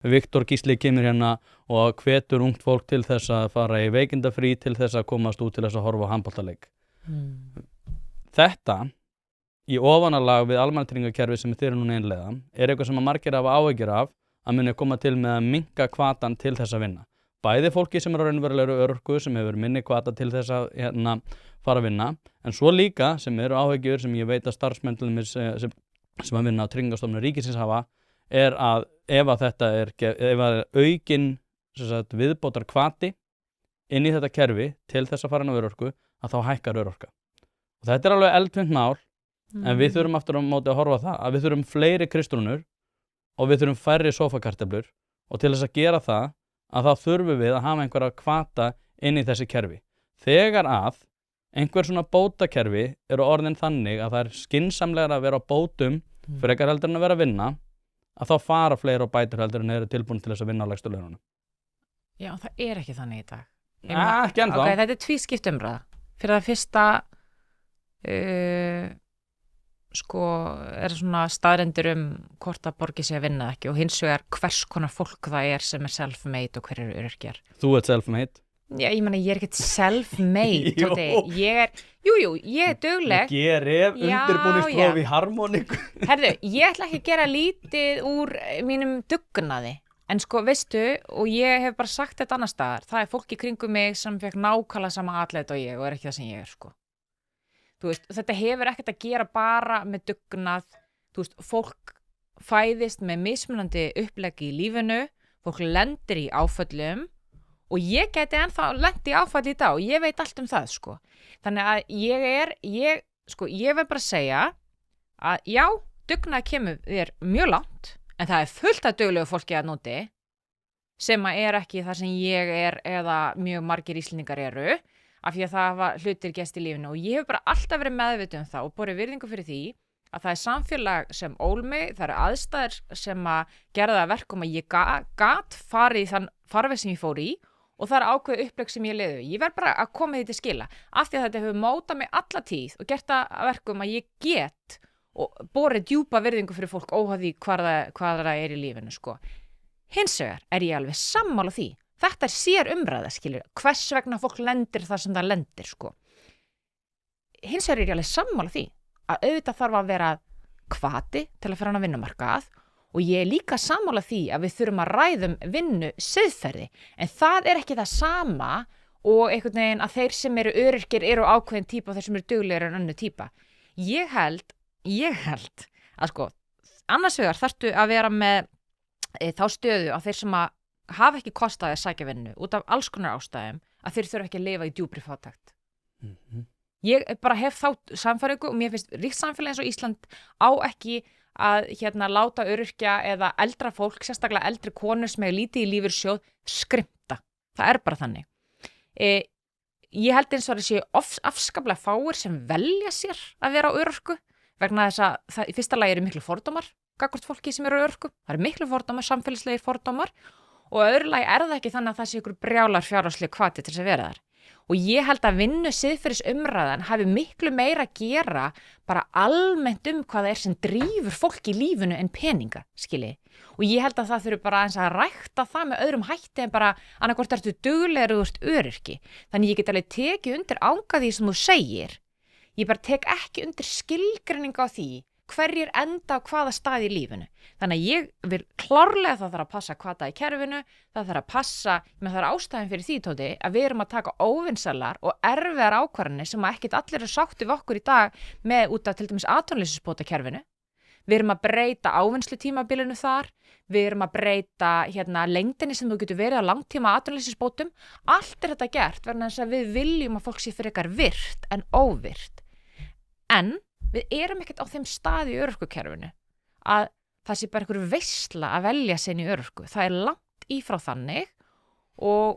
Viktor Gísli kemur hérna og hvetur ungt fólk til þess að fara í veikindafrí til þess að komast út til þess að horfa á handboltaleik. Þetta, í ofanalag við almannatryggingakerfið sem þið eru núna innleiða, eitthvað sem að margir hafa áhyggjur af að muni koma til með að minnka hvatan til þess að vinna. Bæði fólki sem eru á raunverulegri örorku sem hefur minni hvata til þess að fara að vinna, en svo líka sem eru áhyggjur sem ég veit að starfsmenn til dæmis sem að vinna á Tryggingastofnun ríkisins hafa, að ef að aukin viðbótar hvati inn í þetta kerfi til þess að fara inn á örorku, að þá hækkar örorka. Og þetta er alveg eldfimt mál, en við þurfum aftur á móti að horfa á það að við þurfum fleiri kristrúnur og við þurfum færri sófakartöflur, og til þess að gera það, að þá þurfum við að hafa einhverja hvata inn í þessi kerfi. Þegar að einhver svona bótakerfi eru orðin þannig að það er skynsamlegra að vera á bótum frekar heldur en að vera að vinna, að þá fara fleiri á bætur heldur en eru tilbúin til þess að vinna á lægstu laununum. Já, það er ekki þannig í dag. Ekki ennþá. Ok, þetta er tvískipt umræða. Fyrir það fyrsta er svona staðrendir hvort að borgi sig að vinna ekki, og hins vegar hvers konar fólk það er sem er self-made og hver eru öryrkjar. Þú ert self-made? Já, ég meina, ég er ekkert self-made, Tóti. Ég er dugleg. Ég er undirbúningspróf í harmoniku. Herðu, ég ætla ekki að gera lítið úr mínum dugnaði. En sko, veistu, og ég hef bara sagt þetta annars staðar, það er fólk í kringum mig sem fekk nákvæmlega sama atlet og ég, og er ekki það sem ég er, sko. Þú veist, þetta hefur ekkert að gera bara með dugnað. Þú veist, fólk fæðist með mismunandi uppleggi í lífinu, fólk lendir í áföllum, og ég geti ennþá lent í áfalli í dag og ég veit allt það, sko. Þannig að ég vil bara segja að já, dugnað kemur þér mjög langt, en það er fullt af duglegu fólki að núti sem er ekki það sem ég er eða mjög margir Íslendingar eru, af því að það hafa hlutir gerst í lífinu, og ég hef bara alltaf verið meðvituð það og borið virðingu fyrir því að það er samfélag sem ól mig, það eru aðstæður sem að gera það verkum að ég gat farið í þann farveg sem ég fór í, og það er ákveðið upplegg sem ég liði. Ég verð bara að koma því til skila, af því að þetta hefur mótað mig alla tíð og gert það að verkum að ég get og borið djúpa virðingu fyrir fólk óháð því hvað það er í lífinu, sko. Hins vegar er ég alveg sammála því. Þetta er sér umræða, skilur, hvers vegna fólk lendir þar sem það lendir, sko. Hins vegar er ég alveg sammála því að auðvitað þarf að vera hvati til að fara á vinnumarkað, og ég er líka sammála því að við þurfum að ræðum vinnu siðferði, en það er ekki það sama og einhvern veginn að þeir sem eru öryrkir eru ákveðin típa og þeir sem eru duglegir en önnur típa. Ég held að sko, annars vegar þarftu að vera með þá stöðu að þeir sem að hafa ekki kostað að sækja vinnu út af alls konar ástæðum, að þeir þurfa ekki að lifa í djúpri fátækt. Ég bara hef þá samfæringu, og mér finnst ríkt samfélag eins og Ísland á ekki að láta öryrkja eða eldra fólk, sérstaklega eldri konur sem er lítið í lífeyrissjóð, skrimta. Það er bara þannig. Ég held eins og að það séu afskaplega fáir sem velja sér að vera á örorku, vegna þess að það, í fyrsta lagi eru miklu fordómar gagnvart fólki sem eru á örorku. Það eru miklu fordómar, samfélagslegir fordómar, og öðru lagi er það ekki þannig að það sé ykkur brjálar fjárhagsleg hvati til þess að vera þar. Og ég held að vinnu siðferðis umræðan hafi miklu meira að gera bara almennt hvað það er sem drífur fólk í lífinu en peninga, skilji. Og ég held að það þurfi bara aðeins að rækta það með öðrum hætti en bara annaðhvort ertu duglegur og þú ert öryrki. Þannig ég get alveg tekið undir anga því sem þú segir. Ég bara tek ekki undir skilgreining á því hverjir enda á hvaða stað í lífinu. Þannig að ég vil klárlega það þarf að passa hvata í kerfinu, það þarf að passa, með það er ástæðan fyrir því, Tóti, að við erum að taka óvinsalar og erfiðar ákvarðanir sem að ekkert allir eru sátt við okkur í dag með út af til dæmis atvinnuleysisbótakerfinu. Við erum að breyta ávinnslutímabilinu þar, við erum að breyta lengdinni sem þú getur verið á langtíma atvinnuleysisbótum. Allt er þetta gert vegna þess að við viljum að fólk sé frekar virt en óvirt. En við erum ekkert á þeim stað í örorkukerfinu að það sé bara einhver veisla að velja sinni í örorku. Það er langt í frá þannig, og